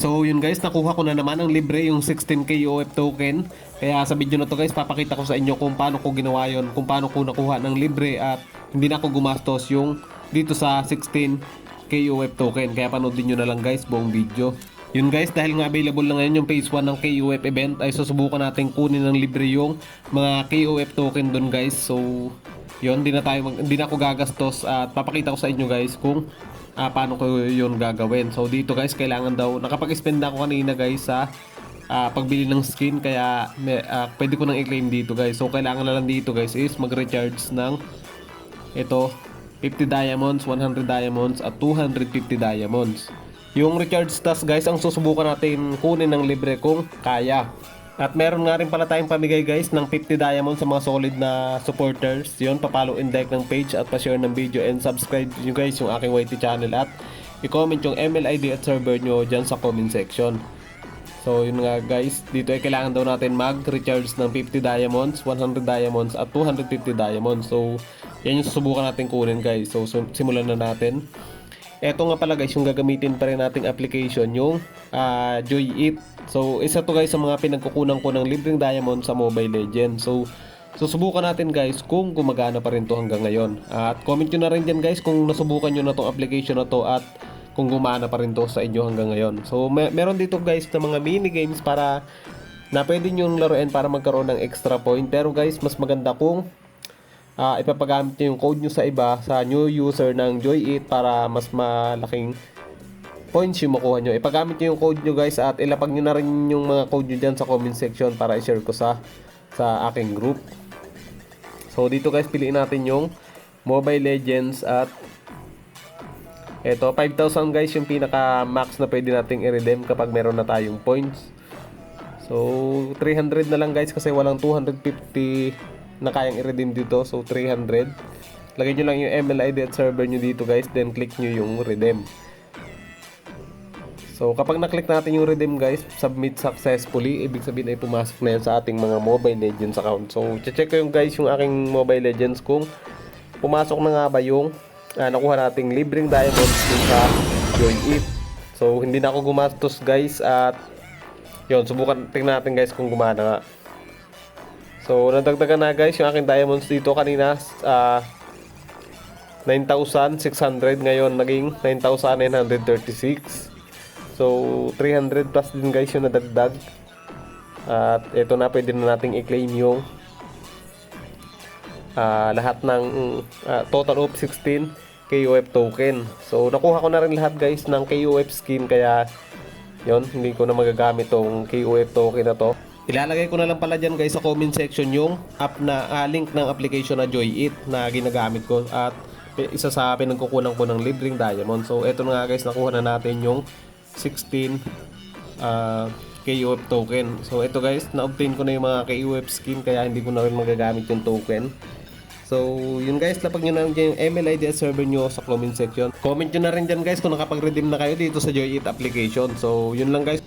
So yun guys, nakuha ko na naman ang libre yung 16k UF token. Kaya sa video na to guys, papakita ko sa inyo kung paano ko ginawa yon, kung paano ko nakuha ng libre at hindi na ako gumastos yung dito sa 16k UF token. Kaya panoodin nyo na lang guys buong video. Yun guys, dahil nga available na ngayon yung phase 1 ng KUF event, ay susubukan natin kunin ng libre yung mga KUF token dun guys. So yun, hindi na ako gagastos at papakita ko sa inyo guys kung paano ko yun gagawin. So dito guys, kailangan daw, nakapag-spend na ako kanina guys sa pagbili ng skin, kaya pwede ko nang i-claim dito guys. So kailangan na lang dito guys is mag-recharge ng ito 50 diamonds, 100 diamonds at 250 diamonds. Yung recharge task guys ang susubukan natin kunin ng libre kung kaya. At meron nga rin pala tayong pamigay guys ng 50 diamonds sa mga solid na supporters. Yun, papalo and like ng page at pa-share ng video and subscribe nyo guys yung aking YT channel at i-comment yung ML ID at server nyo dyan sa comment section. So yun nga guys, dito ay kailangan daw natin mag-recharge ng 50 diamonds, 100 diamonds at 250 diamonds. So yan yung susubukan natin kunin guys. So simulan na natin. Eto nga pala guys, yung gagamitin pa rin nating application, yung Joy It. So isa to guys sa mga pinagkukunan ko ng libreng diamond sa Mobile Legends. So susubukan natin guys kung gumagana pa rin to hanggang ngayon. At comment nyo na rin dyan guys kung nasubukan nyo na tong application na to at kung gumana pa rin to sa inyo hanggang ngayon. So meron dito guys na mga mini games para na pwede nyo laruin para magkaroon ng extra point. Pero guys, mas maganda kung ipapagamit nyo yung code nyo sa iba, sa new user ng Joy It, para mas malaking points yung makuha nyo. Ipagamit nyo yung code nyo guys at ilapag nyo na rin yung mga code nyo dyan sa comment section para i-share ko sa aking group. So dito guys, piliin natin yung Mobile Legends at eto 5,000 guys yung pinaka max na pwede nating i-redeem kapag meron na tayong points. So 300 na lang guys kasi walang 250 na kayang i-redeem dito. So 300. Lagay nyo lang yung ML ID at server nyo dito guys, then click nyo yung redeem. So kapag na-click natin yung redeem guys, submit successfully, ibig sabihin ay pumasok na yan sa ating mga Mobile Legends account. So check ko yung guys yung aking Mobile Legends kung pumasok na nga ba yung nakuha nating libreng diamonds sa Joy It. So hindi na ako gumastos guys at yun, subukan tingnan natin guys kung gumana nga. So nadagdagan na guys yung aking diamonds dito kanina 9,600, ngayon naging 9,936. So 300 plus din guys yung nadagdag. At ito na, pwede na nating i-claim yung lahat ng total of 16 KUF token. So nakuha ko na rin lahat guys ng KUF skin, kaya yon, hindi ko na magagamit tong KUF token na to. Ilalagay ko na lang pala dyan guys sa comment section yung link ng application na Joy It na ginagamit ko at isa sa pinagkukunan ko ng libreng diamond. So eto na nga guys, nakuha na natin yung 16 KUF token. So eto guys, na-obtain ko na yung mga KUF skin, kaya hindi ko na rin magagamit yung token. So yun guys, lapag nyo na rin dyan yung ML ID at server nyo sa comment section. Comment nyo na rin dyan guys kung nakapag-redeem na kayo dito sa Joy It application. So yun lang guys.